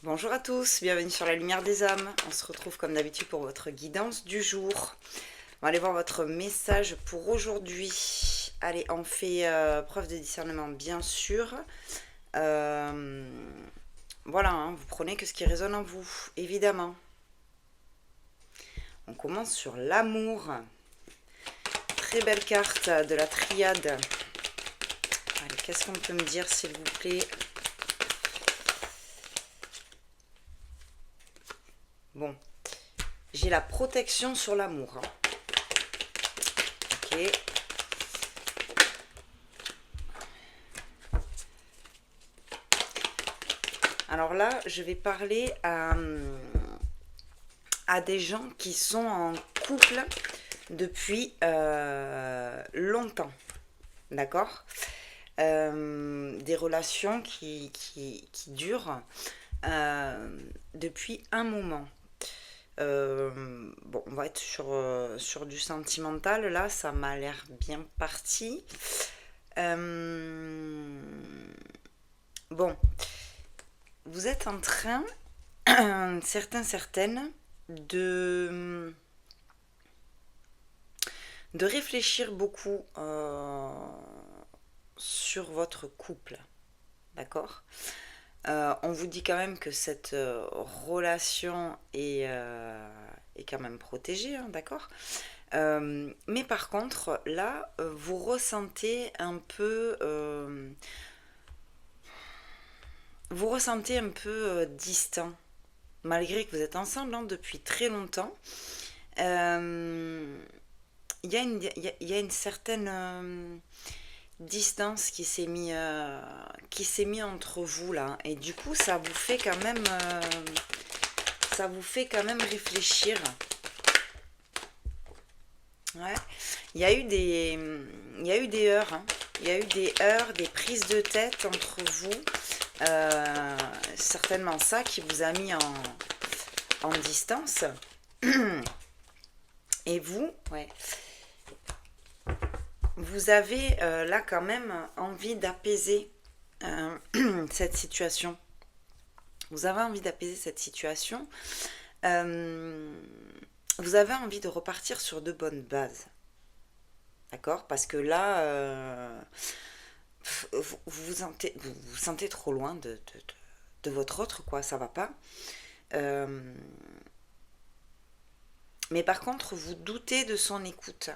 Bonjour à tous, bienvenue sur la lumière des âmes. On se retrouve comme d'habitude pour votre guidance du jour. On va aller voir votre message pour aujourd'hui. Allez, on fait preuve de discernement bien sûr. Voilà, hein, vous prenez que ce qui résonne en vous, évidemment. On commence sur l'amour. Très belle carte de la triade. Allez, qu'est-ce qu'on peut me dire s'il vous plaît? Bon, j'ai la protection sur l'amour. Ok. Alors là, je vais parler à des gens qui sont en couple depuis longtemps. D'accord? Des relations qui durent depuis un moment. Bon, on va être sur du sentimental. Là, ça m'a l'air bien parti. Bon, vous êtes en train, certaines, de réfléchir beaucoup sur votre couple. D'accord? On vous dit quand même que cette relation est quand même protégée, hein, d'accord? Mais par contre, là, vous ressentez un peu... vous ressentez un peu distant, malgré que vous êtes ensemble hein, depuis très longtemps. Il y a une certaine distance qui s'est mis entre vous là, et du coup ça vous fait quand même réfléchir. Ouais. Il y a eu des heures, hein. Il y a eu des heures, des prises de tête entre vous. Certainement ça qui vous a mis en distance. Et vous, ouais, vous avez là quand même envie d'apaiser cette situation. Vous avez envie d'apaiser cette situation. Vous avez envie de repartir sur de bonnes bases. D'accord? Parce que là, vous vous sentez trop loin de votre autre, quoi. Ça va pas. Mais par contre, vous doutez de son écoute.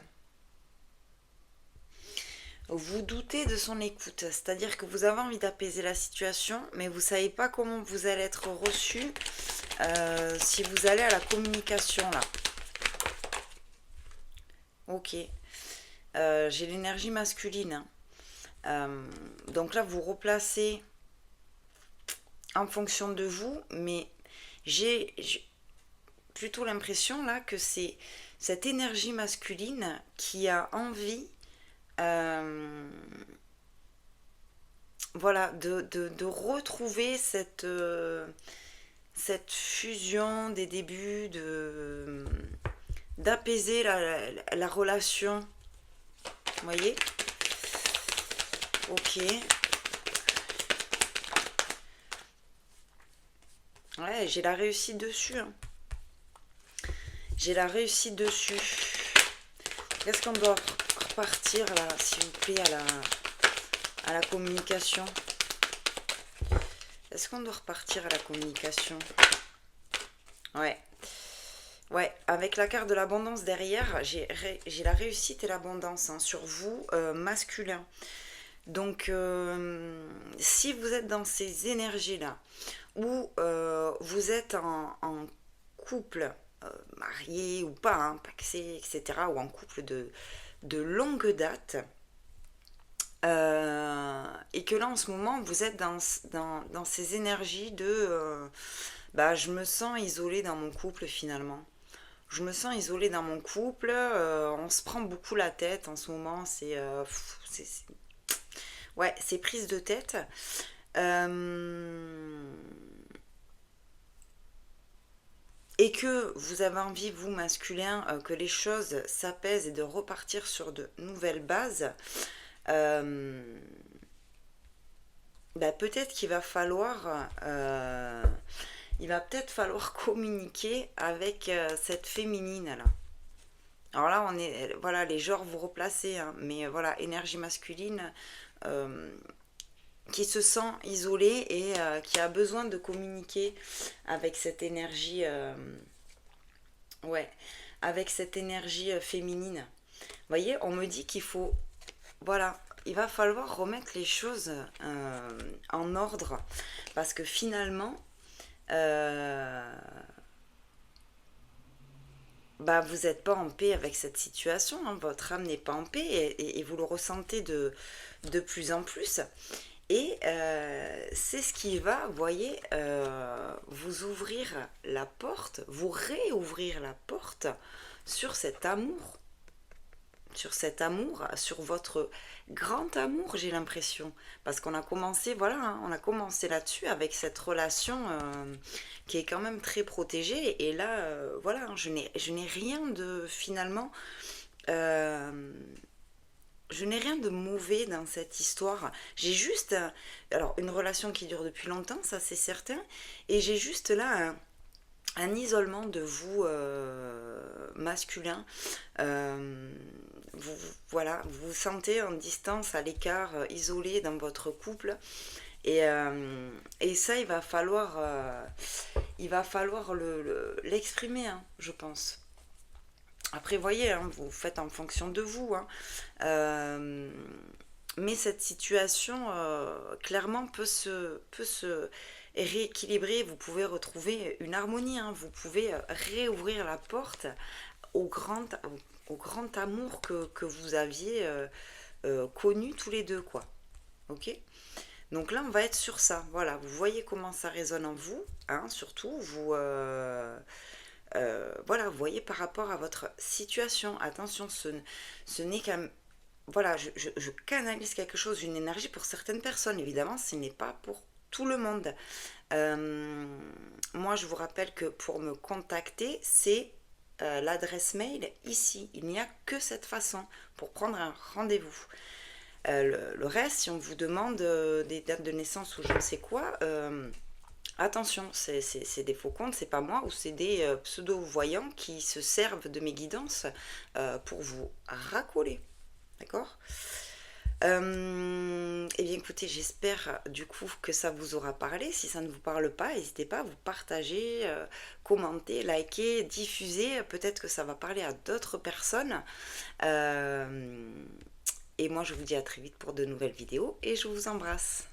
Vous doutez de son écoute, c'est-à-dire que vous avez envie d'apaiser la situation, mais vous ne savez pas comment vous allez être reçu si vous allez à la communication là. Ok. J'ai l'énergie masculine, hein. Donc là, vous replacez en fonction de vous, mais j'ai plutôt l'impression là que c'est cette énergie masculine qui a envie voilà, de retrouver cette fusion des débuts, d'apaiser la relation. Vous voyez? Ok. Ouais, j'ai la réussite dessus, hein. J'ai la réussite dessus. Est-ce qu'on doit repartir là, s'il vous plaît, à la communication? Est-ce qu'on doit repartir à la communication? Ouais. Ouais, avec la carte de l'abondance derrière, j'ai la réussite et l'abondance hein, sur vous, masculin. Donc, si vous êtes dans ces énergies-là, où vous êtes en couple, marié ou pas, hein, paxé, etc., ou en couple de longue date, et que là, en ce moment, vous êtes dans ces énergies de... bah, je me sens isolée dans mon couple, finalement. Je me sens isolée dans mon couple, on se prend beaucoup la tête en ce moment, ouais, c'est prise de tête. Et que vous avez envie, vous masculin, que les choses s'apaisent et de repartir sur de nouvelles bases, bah, peut-être qu'il va falloir il va peut-être falloir communiquer avec cette féminine là. Alors là, on est, voilà, les genres vous replacez, hein, mais voilà, énergie masculine euh, qui se sent isolée et qui a besoin de communiquer avec cette énergie, ouais, avec cette énergie féminine. Vous voyez, on me dit qu'il faut, voilà, il va falloir remettre les choses en ordre parce que finalement, euh, bah, vous n'êtes pas en paix avec cette situation, hein, votre âme n'est pas en paix et vous le ressentez de plus en plus. Et c'est ce qui va, vous voyez, vous ouvrir la porte, vous réouvrir la porte sur cet amour, sur votre grand amour, j'ai l'impression. Parce qu'on a commencé, voilà, hein, on a commencé là-dessus avec cette relation qui est quand même très protégée. Et là, voilà, hein, je n'ai rien de, finalement, euh, je n'ai rien de mauvais dans cette histoire. J'ai juste, alors, une relation qui dure depuis longtemps, ça c'est certain. Et j'ai juste là un isolement de vous masculin. Euh, voilà, vous vous sentez en distance, à l'écart, isolé dans votre couple. Et ça, il va falloir l'exprimer, hein, je pense. Après, voyez, hein, vous faites en fonction de vous, hein. Euh, mais cette situation, clairement, peut se rééquilibrer. Vous pouvez retrouver une harmonie, hein. Vous pouvez réouvrir la porte au au grand amour que vous aviez connu tous les deux, quoi. Ok? Donc là, on va être sur ça. Voilà, vous voyez comment ça résonne en vous, hein, surtout. Voilà, vous voyez par rapport à votre situation. Attention, ce n'est qu'un... Voilà, je canalise quelque chose, une énergie pour certaines personnes. Évidemment, ce n'est pas pour tout le monde. Euh, Moi, je vous rappelle que pour me contacter, c'est l'adresse mail ici. Il n'y a que cette façon pour prendre un rendez-vous. Le reste, si on vous demande des dates de naissance ou je ne sais quoi, attention, c'est des faux comptes, c'est pas moi, ou c'est des pseudo-voyants qui se servent de mes guidances pour vous racoler. D'accord? Eh bien écoutez, j'espère du coup que ça vous aura parlé. Si ça ne vous parle pas, n'hésitez pas à vous partager, commenter, liker, diffuser. Peut-être que ça va parler à d'autres personnes. Euh, et moi je vous dis à très vite pour de nouvelles vidéos et je vous embrasse.